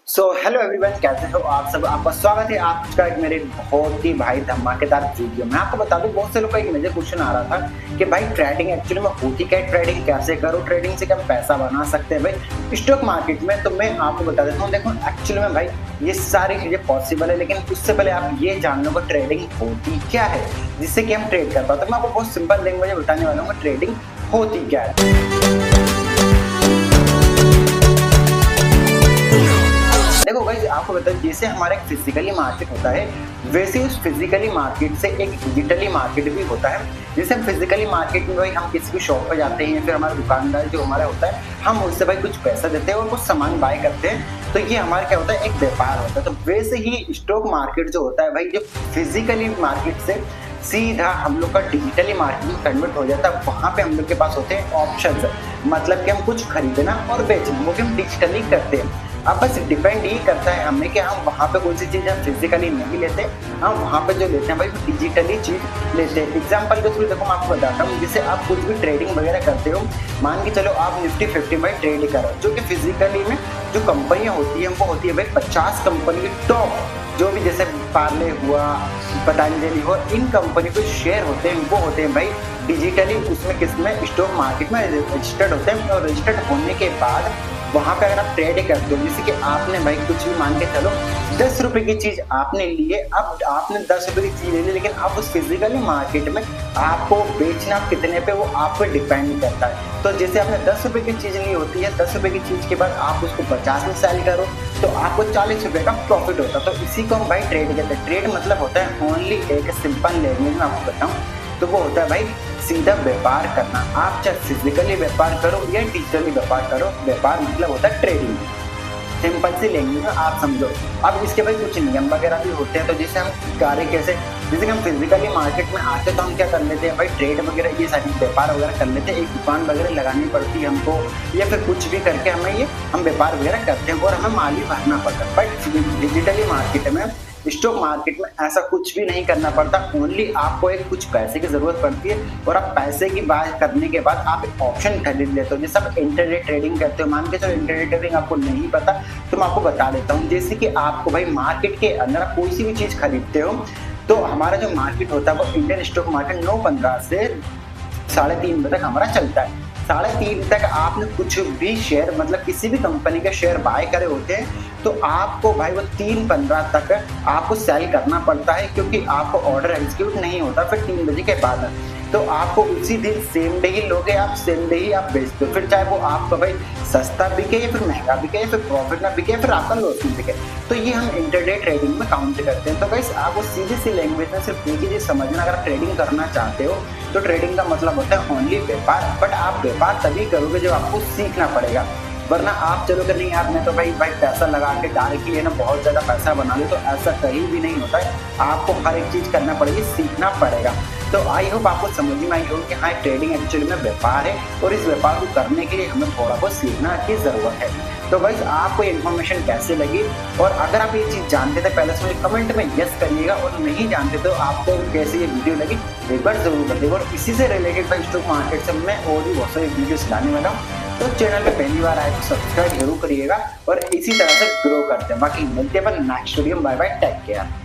So hello everyone, कैसे हो आप सब। आपका स्वागत है आपका एक मेरे बहुत ही भाई धमाकेदार वीडियो में। आपको बता दूं, बहुत से लोग का एक मेजर क्वेश्चन आ रहा था कि भाई ट्रेडिंग एक्चुअली में होती क्या है, ट्रेडिंग कैसे करो, ट्रेडिंग से क्या पैसा बना सकते हैं भाई स्टॉक मार्केट में। तो मैं आपको बता देता हूँ, देखो एक्चुअली में भाई ये सारी चीजें पॉसिबल है, लेकिन उससे पहले आप ये जान लो कि ट्रेडिंग होती क्या है जिससे कि हम ट्रेड कर पाते हैं। तो मैं आपको बहुत सिंपल लैंग्वेज में बताने वाला हूँ ट्रेडिंग होती क्या है। देखो गाइस, आपको बता जैसे हमारा एक फिजिकली मार्केट होता है, वैसे उस फिजिकली मार्केट से एक डिजिटली मार्केट भी होता है। जैसे हम फिजिकली मार्केट में भाई हम किसी भी शॉप पे जाते हैं, फिर हमारा दुकानदार जो हमारा होता है, हम उससे भाई कुछ पैसा देते हैं और कुछ सामान बाय करते हैं। तो ये हमारा क्या होता है, एक व्यापार होता है। तो वैसे ही स्टॉक मार्केट जो होता है भाई, जो फिजिकली मार्केट से सीधा हम लोग का डिजिटली मार्केट में कन्वर्ट हो जाता है। वहाँ पे हम लोग के पास होते हैं ऑप्शंस, मतलब कि हम कुछ खरीदना और बेचना, वो भी हम डिजिटली करते हैं। अब बस डिपेंड ये करता है हमें कि हम वहाँ पे कौन सी चीज़ हम फिजिकली नहीं लेते, हम वहाँ पे जो लेते हैं भाई डिजिटली चीज़ लेते हैं। एग्जाम्पल के थ्रू देखो मैं आपको बताता हूँ, जैसे आप कुछ भी ट्रेडिंग वगैरह करते हो, मान के चलो आप निफ्टी 50 में ट्रेड करो, जो कि फिजिकली में जो कंपनियाँ होती हैं वो होती है भाई 50 कंपनी की टॉप, जो भी जैसे पार्ले हुआ, पतंजलि हुआ, इन कंपनी के शेयर होते हैं वो होते हैं भाई डिजिटली उसमें किसमें स्टॉक मार्केट में रजिस्टर्ड होते हैं। और रजिस्टर्ड होने के बाद वहाँ पे अगर आप ट्रेड करते हो, जैसे कि आपने भाई कुछ भी मान के चलो 10 रुपए की चीज आपने लिए, अब आपने 10 रुपए की चीज ले ली, लेकिन अब उस फिजिकली मार्केट में आपको बेचना कितने पे वो आप पे डिपेंड करता है। तो जैसे आपने 10 रुपए की चीज ली होती है, 10 रुपए की चीज के बाद आप उसको 50 में सेल करो तो आपको 40 रुपए का प्रॉफिट होता है। तो इसी को हम भाई ट्रेड कहते हैं। ट्रेड मतलब होता है ओनली एक सिंपल लैंग्वेज में आपको बताऊं तो वो होता है भाई सीधा व्यापार करना। आप चाहे फिजिकली व्यापार करो या डिजिटली व्यापार करो, व्यापार मतलब होता है ट्रेडिंग। सिंपल सी लैंग्वेज में आप समझो। अब इसके भाई कुछ नियम वगैरह भी होते हैं। तो जैसे हम कार्य कैसे, जैसे कि हम फिजिकली मार्केट में आते हैं तो हम क्या कर लेते हैं भाई, ट्रेड वगैरह ये सारी व्यापार वगैरह कर लेते हैं। एक दुकान वगैरह लगानी पड़ती है हमको, या फिर कुछ भी करके हमें ये हम व्यापार वगैरह करते हैं और हमें माल ही भरना पड़ता है। बट डिजिटली मार्केट में, स्टॉक मार्केट में ऐसा कुछ भी नहीं करना पड़ता। ओनली आपको एक कुछ पैसे की जरूरत पड़ती है और आप पैसे की बात करने के बाद आप एक ऑप्शन खरीद लेते हो। जैसे आप इंटरडे ट्रेडिंग करते हो, मान के चलो इंटरडे ट्रेडिंग आपको नहीं पता तो मैं आपको बता देता हूँ। जैसे कि आपको भाई मार्केट के अंदर आप कोई सी भी चीज खरीदते हो, तो हमारा जो मार्केट होता है वो इंडियन स्टॉक मार्केट 9:15 से 3:30 बजे तक हमारा चलता है। 3:30 तक आपने कुछ भी शेयर, मतलब किसी भी कंपनी के शेयर बाय करे होते हैं, तो आपको भाई वो 3:15 तक आपको सेल करना पड़ता है, क्योंकि आपको ऑर्डर एग्जीक्यूट नहीं होता फिर 3 बजे के बाद। तो आपको उसी दिन सेम डे ही लोगे, आप सेम डे ही आप बेचते हो, फिर चाहे वो आपका भाई सस्ता बिके या फिर महंगा बिके या फिर प्रॉफिट ना बिके या फिर आपका लॉस में बिके। तो ये हम इंटरडे ट्रेडिंग में काउंट करते हैं। तो गाइस आपको सीधी सी लैंग्वेज में सिर्फ एक ही चीज समझना, अगर आप ट्रेडिंग करना चाहते हो तो ट्रेडिंग का मतलब होता है ओनली व्यापार। बट आप व्यापार तभी करोगे जब आपको सीखना पड़ेगा, वरना आप चलोगे नहीं यार मैं तो भाई पैसा लगा के डायरेक्टली है ना बहुत ज़्यादा पैसा बना लो, तो ऐसा कहीं भी नहीं होता है। आपको हर एक चीज़ करना पड़ेगी, सीखना पड़ेगा। तो आई होप आपको समझ में आई होगी कि हाँ ट्रेडिंग एक्चुअली में व्यापार है और इस व्यापार को करने के लिए हमें थोड़ा बहुत सीखना की ज़रूरत है। तो बस आपको इन्फॉर्मेशन कैसे लगी, और अगर आप ये चीज़ जानते थे पहले से मुझे कमेंट में यस करिएगा, और नहीं जानते तो आपको कैसे ये वीडियो लगी एक बार जरूर बताइएगा। और इसी से रिलेटेड भाई स्टॉक मार्केट से मैं और भी बहुत सारी वीडियोस लाने वाला हूँ। तो चैनल पे पहली बार आए तो सब्सक्राइब जरूर करिएगा और इसी तरह से ग्रो करते हैं। बाकी मिलते हैं नेक्स्ट वीडियो में। Bye bye, take care.